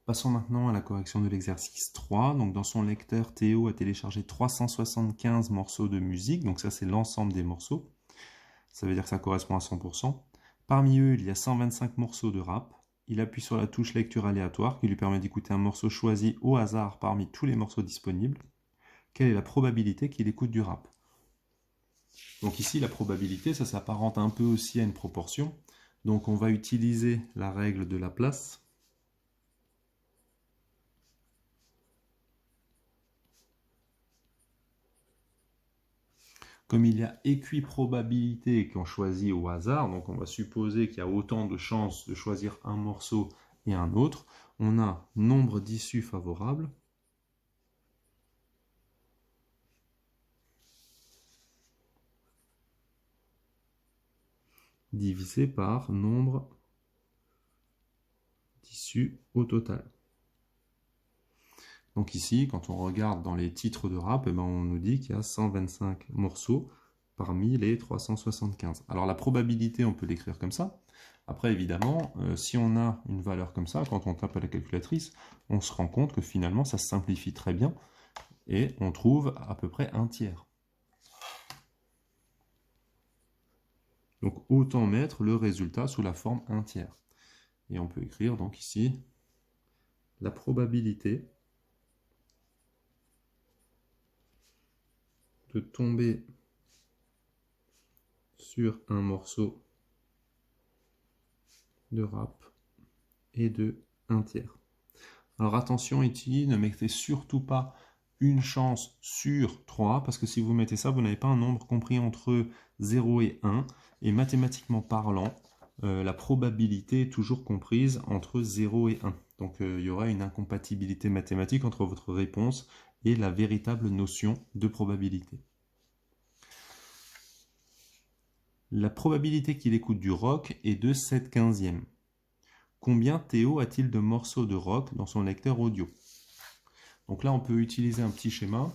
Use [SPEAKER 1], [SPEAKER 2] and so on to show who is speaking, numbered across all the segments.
[SPEAKER 1] Passons maintenant à la correction de l'exercice 3. Donc dans son lecteur, Théo a téléchargé 375 morceaux de musique. Donc ça, c'est l'ensemble des morceaux. Ça veut dire que ça correspond à 100%. Parmi eux, il y a 125 morceaux de rap. Il appuie sur la touche lecture aléatoire qui lui permet d'écouter un morceau choisi au hasard parmi tous les morceaux disponibles. Quelle est la probabilité qu'il écoute du rap? Donc ici, la probabilité, ça s'apparente un peu aussi à une proportion. Donc on va utiliser la règle de la place. Comme il y a équiprobabilité qu'on choisit au hasard, donc on va supposer qu'il y a autant de chances de choisir un morceau et un autre, on a nombre d'issues favorables divisé par nombre d'issues au total. Donc ici, quand on regarde dans les titres de rap, eh ben on nous dit qu'il y a 125 morceaux parmi les 375. Alors la probabilité, on peut l'écrire comme ça. Après, évidemment, si on a une valeur comme ça, quand on tape à la calculatrice, on se rend compte que finalement, ça se simplifie très bien et on trouve à peu près un tiers. Donc autant mettre le résultat sous la forme 1 tiers. Et on peut écrire donc ici la probabilité de tomber sur un morceau de rap est de 1 tiers. Alors attention ici, ne mettez surtout pas une chance sur 3, parce que si vous mettez ça, vous n'avez pas un nombre compris entre 0 et 1, et mathématiquement parlant, la probabilité est toujours comprise entre 0 et 1. Donc il y aura une incompatibilité mathématique entre votre réponse et la véritable notion de probabilité. La probabilité qu'il écoute du rock est de 7/15e. Combien Théo a-t-il de morceaux de rock dans son lecteur audio? Donc là, on peut utiliser un petit schéma.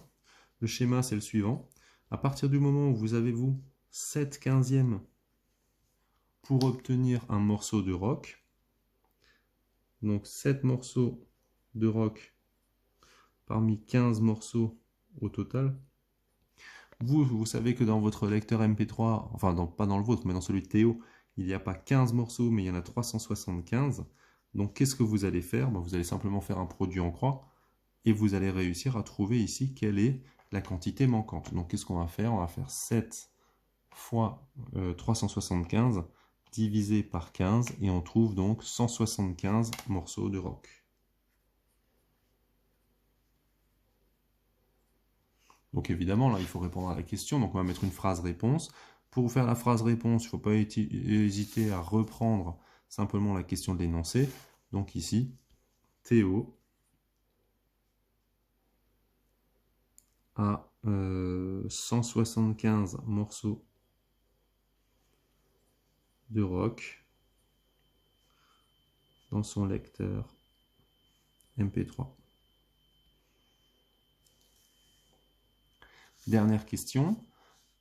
[SPEAKER 1] Le schéma, c'est le suivant. À partir du moment où vous avez, 7/15e pour obtenir un morceau de rock, donc 7 morceaux de rock parmi 15 morceaux au total, vous savez que dans votre lecteur MP3, enfin pas dans le vôtre, mais dans celui de Théo, il n'y a pas 15 morceaux, mais il y en a 375. Donc qu'est-ce que vous allez faire? Vous allez simplement faire un produit en croix, et vous allez réussir à trouver ici quelle est la quantité manquante. Donc qu'est-ce qu'on va faire? On va faire 7 fois 375 divisé par 15, et on trouve donc 175 morceaux de rock. Donc évidemment, là, il faut répondre à la question. Donc on va mettre une phrase réponse. Pour faire la phrase réponse, il ne faut pas hésiter à reprendre simplement la question de l'énoncé. Donc ici, Théo a 175 morceaux de rock dans son lecteur MP3. Dernière question.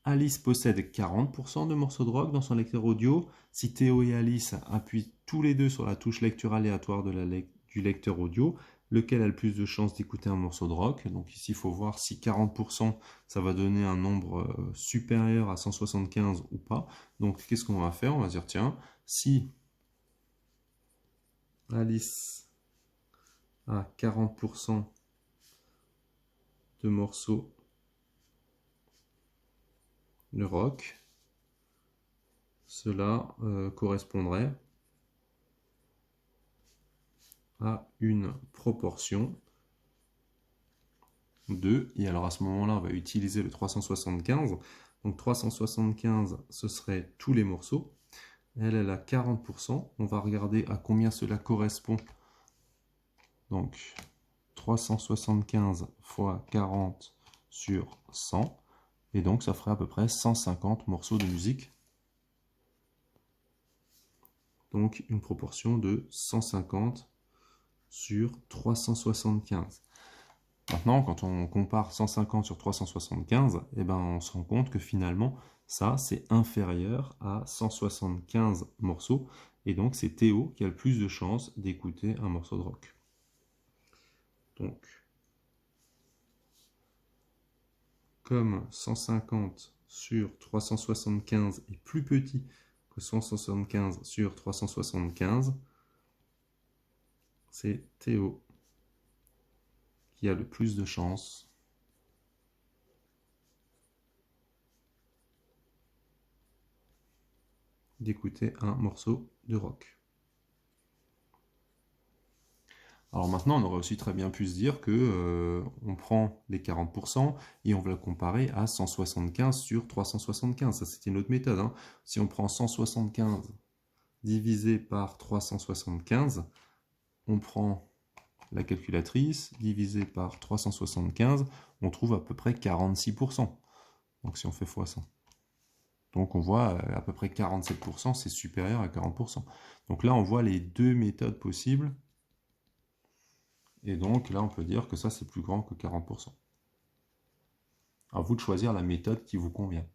[SPEAKER 1] Alice possède 40% de morceaux de rock dans son lecteur audio. Si Théo et Alice appuient tous les deux sur la touche lecture aléatoire du lecteur audio, lequel a le plus de chances d'écouter un morceau de rock? Donc ici, il faut voir si 40%, ça va donner un nombre supérieur à 175 ou pas. Donc qu'est-ce qu'on va faire? On va dire, tiens, si Alice a 40% de morceaux de rock, cela correspondrait à une proportion de, et alors à ce moment-là, on va utiliser le 375. Donc 375, ce serait tous les morceaux. Elle a 40%. On va regarder à combien cela correspond. Donc 375 fois 40 sur 100. Et donc ça ferait à peu près 150 morceaux de musique. Donc une proportion de 150 sur 375. Maintenant, quand on compare 150 sur 375, eh ben, on se rend compte que finalement, ça, c'est inférieur à 175 morceaux. Et donc, c'est Théo qui a le plus de chances d'écouter un morceau de rock. Donc, comme 150 sur 375 est plus petit que 175 sur 375, c'est Théo qui a le plus de chances d'écouter un morceau de rock. Alors maintenant, on aurait aussi très bien pu se dire que on prend les 40% et on va le comparer à 175 sur 375. Ça, c'était une autre méthode, hein. Si on prend 175 divisé par 375, on prend la calculatrice, divisé par 375, on trouve à peu près 46%. Donc si on fait x 100. Donc on voit à peu près 47%, c'est supérieur à 40%. Donc là, on voit les deux méthodes possibles. Et donc là, on peut dire que ça, c'est plus grand que 40%. À vous de choisir la méthode qui vous convient.